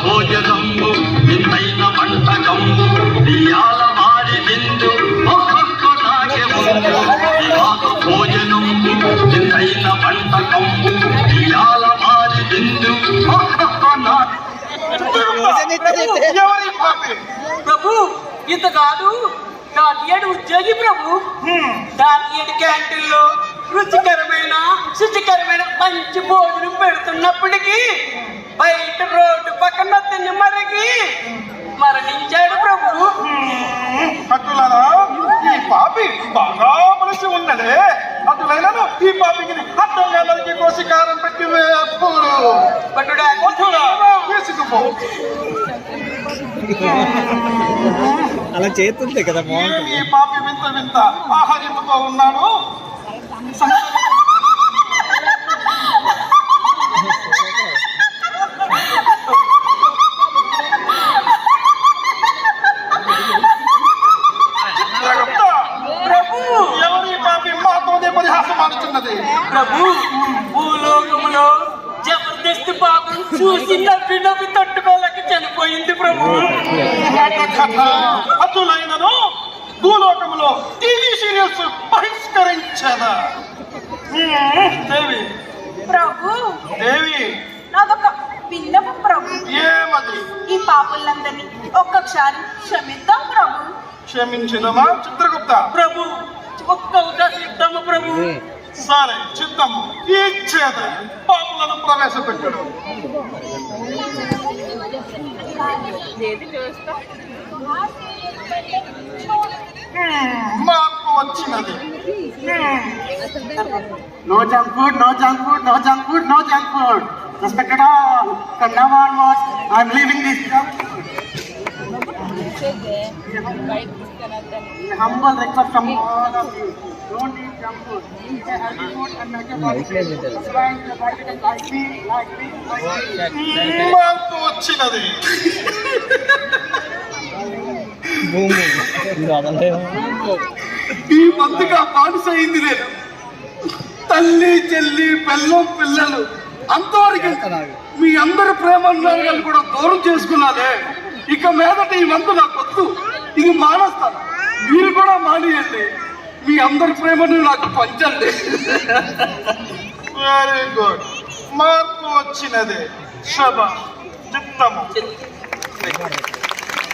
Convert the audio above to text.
భోజనంబు నిన్నైన వంటకంబు బియ్యాల మారి బిందు ఒక్కొక్క నాగెంబు భోజనంబు నిన్నైన వంటకంబు బియ్యాల మారి బిందు ఒక్కొక్క ప్రభు ఇంత కాదు డాక్టర్ ఉద్యోగి ప్రభు. డాక్టర్ క్యాంటీన్లో రుచికరమైన శుచికరమైన మంచి భోజనం పెడుతున్నప్పటికీ బయట రోడ్డు పక్కన తిని మరణించాడు ప్రభు. అటులనా ఈ పాపి బాగా మనిషి ఉన్నదే. అటులైనను ఈ పాపికి అడ్డంగా నరికి కోసికారం పెట్టి తీసుకుపో. అలా చేస్తుంది కదా. ఈ పాపి వింత వింత ఆహరించుతూ ఉన్నాడు. ఎవరి పాపి మాతోనే పరిహాసం ఆడుతున్నది. ప్రభు భూలోకములో జబర్దస్త్ పాపం చూసి నవ్వి నవ్వి తట్టుకోలేక చనిపోయింది ప్రభు. అతులైనను భూలోకములో టీవీ సీరియల్స్ బహిష్కరించదా. దేవి ప్రభు దేవి నాదొక విన్నపం ప్రభు. ఏమది? ఈ పాపులందరినీ ఒక్కసారి క్షమిద్దాం ప్రభు. క్షమించదమా చిత్రగుప్త? ప్రభు ఒక్క అవకాశం ఇద్దాము ప్రభు. సరే చిత్తము ఇచ్చేద పాపులను ప్రవేశపెట్టడం. మార్పు వచ్చినది. No junk food, no junk food, no junk food, no junk food. Respected all. From now onwards, I'm leaving this junk food. A humble request from all of you. Don't eat junk food. Eat a healthy food and make your body fit. Subscribe to the body like me, like me, like me. మార్పు వచ్చినది. ఈ మందుగా బానిసైంది నేను. తల్లి చెల్లి పిల్లం పిల్లలు అంతవరకు మీ అందరి ప్రేమను కూడా దూరం చేసుకున్నానే. ఇక మీదట ఈ మందు నాకు వద్దు. ఇది మానేస్తాను. మీరు కూడా మానేయండి. మీ అందరి ప్రేమను నాకు పంచండి. Very good. మార్పు వచ్చినదే. శభాష్ చిత్తము.